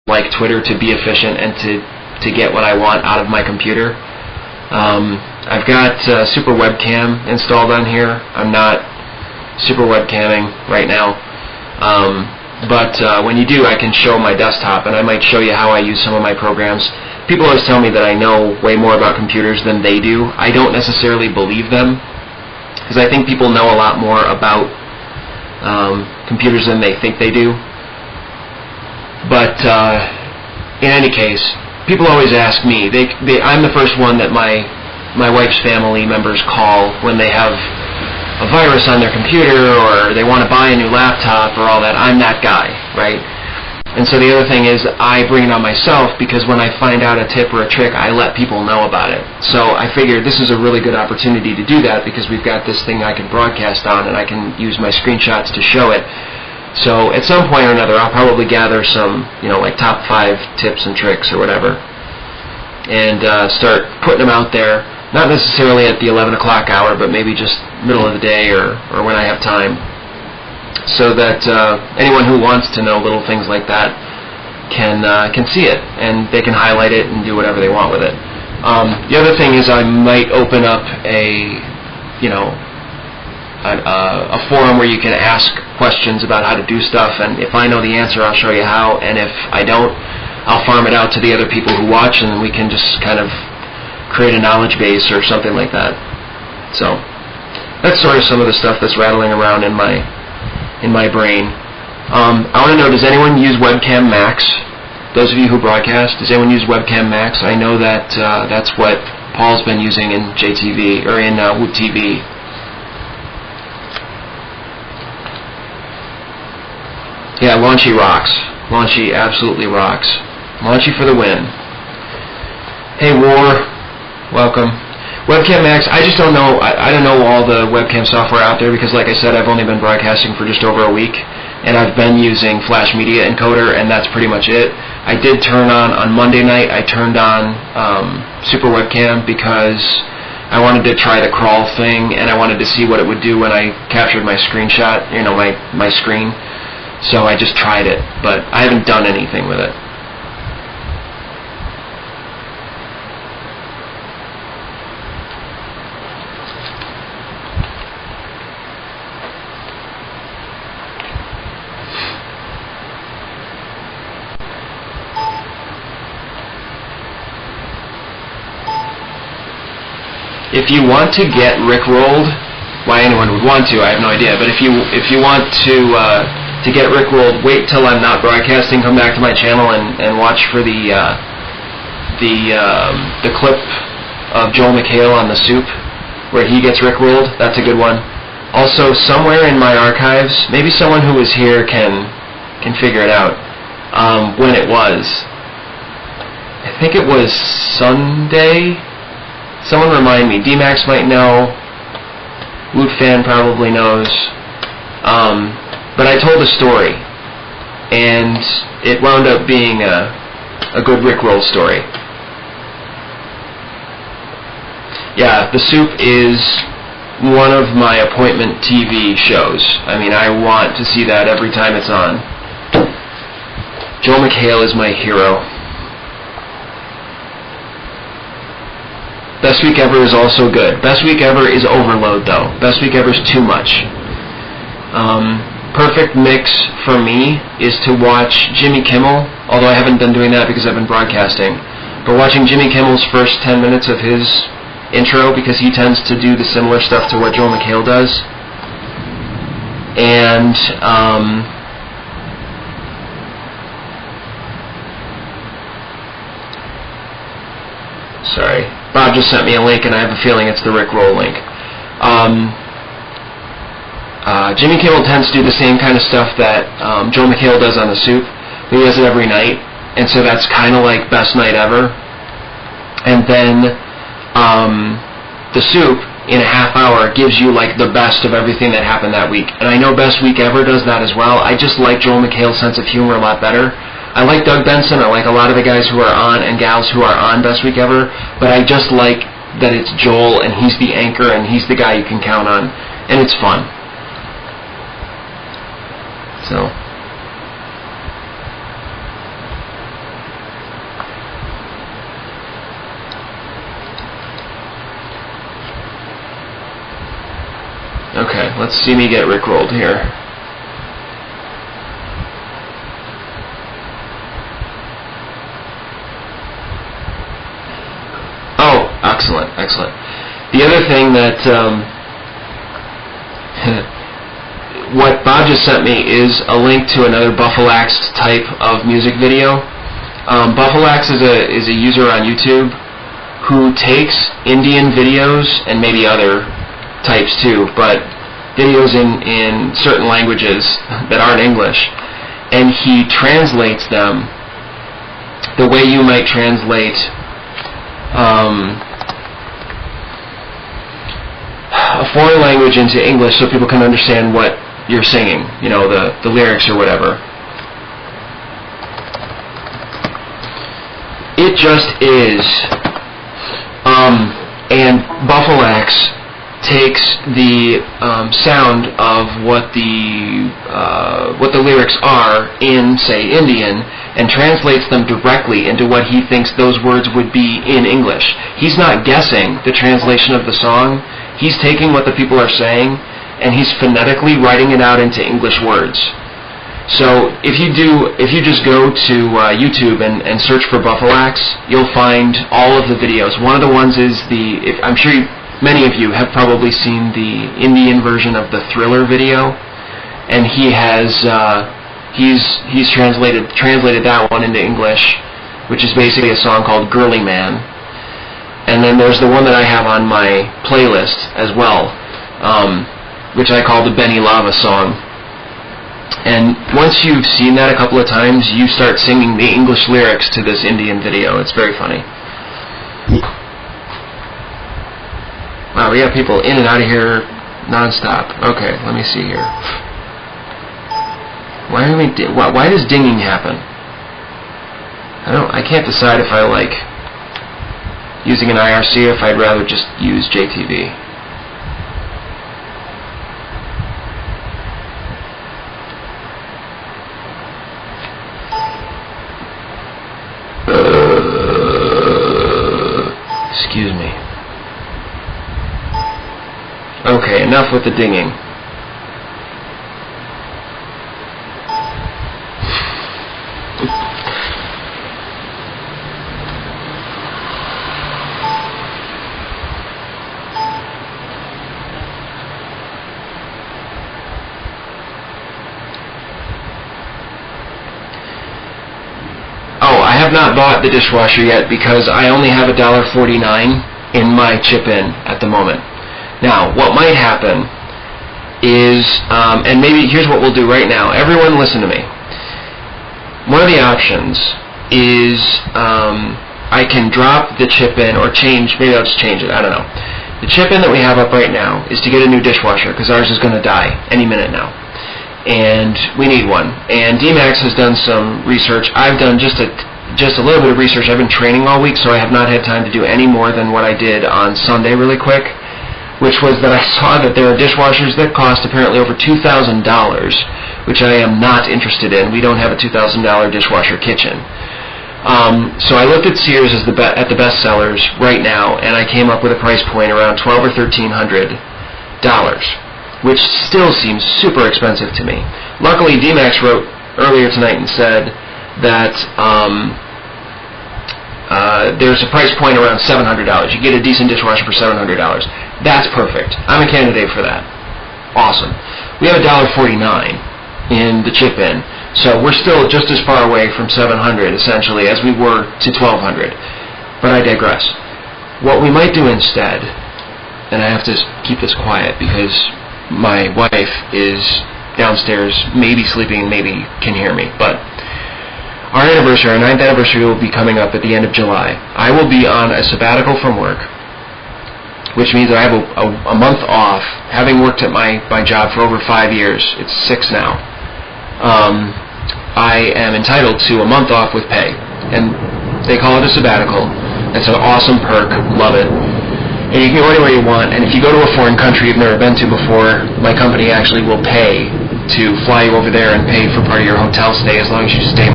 like Twitter to be efficient and to get what I want out of my computer. I've got Super Webcam installed on here. I'm not Super Webcamming right now. But when you do, I can show my desktop, and I might show you how I use some of my programs. People always tell me that I know way more about computers than they do. I don't necessarily believe them, because I think people know a lot more about computers than they think they do. But in any case, people always ask me. I'm the first one that my wife's family members call when they have a virus on their computer or they want to buy a new laptop or all that. I'm that guy, right? And so the other thing is I bring it on myself because when I find out a tip or a trick, I let people know about it. So I figured this is a really good opportunity to do that because we've got this thing I can broadcast on and I can use my screenshots to show it. So at some point or another, I'll probably gather some, like top 5 tips and tricks or whatever, and start putting them out there. Not necessarily at the 11 o'clock hour, but maybe just middle of the day or when I have time, so that anyone who wants to know little things like that can see it, and they can highlight it and do whatever they want with it. The other thing is I might open up a forum where you can ask questions about how to do stuff, and if I know the answer, I'll show you how, and if I don't, I'll farm it out to the other people who watch, and we can just kind of create a knowledge base or something like that. So that's sort of some of the stuff that's rattling around in my brain. I want to know, does anyone use Webcam Max? Those of you who broadcast, does anyone use Webcam Max? I know that that's what Paul's been using in JTV or in Woot TV. Yeah, Launchy rocks. Launchy absolutely rocks. Launchy for the win. Hey, War. Welcome. Webcam Max, I just don't know. I don't know all the webcam software out there because, like I said, I've only been broadcasting for just over a week, and I've been using Flash Media Encoder, and that's pretty much it. I did turn on Monday night, I turned on Super Webcam because I wanted to try the crawl thing, and I wanted to see what it would do when I captured my screenshot, my screen. So I just tried it, but I haven't done anything with it. If you want to get rickrolled, why anyone would want to, I have no idea. But if you want to get rickrolled, wait till I'm not broadcasting. Come back to my channel and watch for the clip of Joel McHale on the Soup, where he gets rickrolled. That's a good one. Also, somewhere in my archives, maybe someone who was here can figure it out. When it was, I think it was Sunday. Someone remind me. D-Max might know. Woot Fan probably knows. But I told a story, and it wound up being a good Rickroll story. Yeah, The Soup is one of my appointment TV shows. I mean, I want to see that every time it's on. Joel McHale is my hero. Best Week Ever is also good. Best Week Ever is overload, though. Best Week Ever is too much. Perfect mix for me is to watch Jimmy Kimmel, although I haven't been doing that because I've been broadcasting. But watching Jimmy Kimmel's first 10 minutes of his intro, because he tends to do the similar stuff to what Joel McHale does. And sorry, Bob just sent me a link, and I have a feeling it's the Rickroll link. Jimmy Kimmel tends to do the same kind of stuff that Joel McHale does on The Soup. He does it every night, and so that's kind of like Best Night Ever. And then The Soup, in a half hour, gives you like the best of everything that happened that week. And I know Best Week Ever does that as well. I just like Joel McHale's sense of humor a lot better. I like Doug Benson. I like a lot of the guys who are on and gals who are on Best Week Ever, but I just like that it's Joel, and he's the anchor, and he's the guy you can count on, and it's fun. So, Okay, let's see me get rickrolled here. Oh, excellent, excellent. The other thing that what Bob just sent me is a link to another Buffalax type of music video. Buffalax is a user on YouTube who takes Indian videos and maybe other types too, but videos in certain languages that aren't English, and he translates them the way you might translate a foreign language into English so people can understand what you're singing, you know, the lyrics or whatever. It just is. And Buffalax takes the sound of what the lyrics are in, say, Indian, and translates them directly into what he thinks those words would be in English. He's not guessing the translation of the song. He's taking what the people are saying, and he's phonetically writing it out into English words. So if you just go to YouTube and search for Buffalax, you'll find all of the videos. One of the ones is I'm sure many of you have probably seen the Indian version of the Thriller video, and he's translated that one into English, which is basically a song called Girly Man. And then there's the one that I have on my playlist as well, which I call the Benny Lava song. And once you've seen that a couple of times, you start singing the English lyrics to this Indian video. It's very funny. Wow, we got people in and out of here nonstop. Okay, let me see here. Why does dinging happen? I can't decide if I like using an IRC or if I'd rather just use JTV. Excuse me. Okay, enough with the dinging. I have not bought the dishwasher yet because I only have $1.49 in my chip-in at the moment. Now, what might happen is, and maybe here's what we'll do right now. Everyone listen to me. One of the options is I can drop the chip-in or change, maybe I'll just change it, I don't know. The chip-in that we have up right now is to get a new dishwasher because ours is going to die any minute now. And we need one. And DMAX has done some research. I've done just a little bit of research. I've been training all week, so I have not had time to do any more than what I did on Sunday really quick, which was that I saw that there are dishwashers that cost apparently over $2,000, which I am not interested in. We don't have a $2,000 dishwasher kitchen. So I looked at Sears at the best sellers right now, and I came up with a price point around $1,200 or $1,300, which still seems super expensive to me. Luckily, DMAX wrote earlier tonight and said that there's a price point around $700. You get a decent dishwasher for $700. That's perfect. I'm a candidate for that. Awesome. We have $1.49 in the chip-in, so we're still just as far away from $700 essentially as we were to $1,200. But I digress. What we might do instead, and I have to keep this quiet because my wife is downstairs, maybe sleeping, maybe can hear me, but our anniversary, our 9th anniversary, will be coming up at the end of July. I will be on a sabbatical from work, which means that I have a month off, having worked at my job for over 5 years. It's 6 now. I am entitled to a month off with pay, and they call it a sabbatical. It's an awesome perk. Love it. And you can go anywhere you want, and if you go to a foreign country you've never been to before, my company actually will pay to fly you over there and pay for part of your hotel stay as long as you stay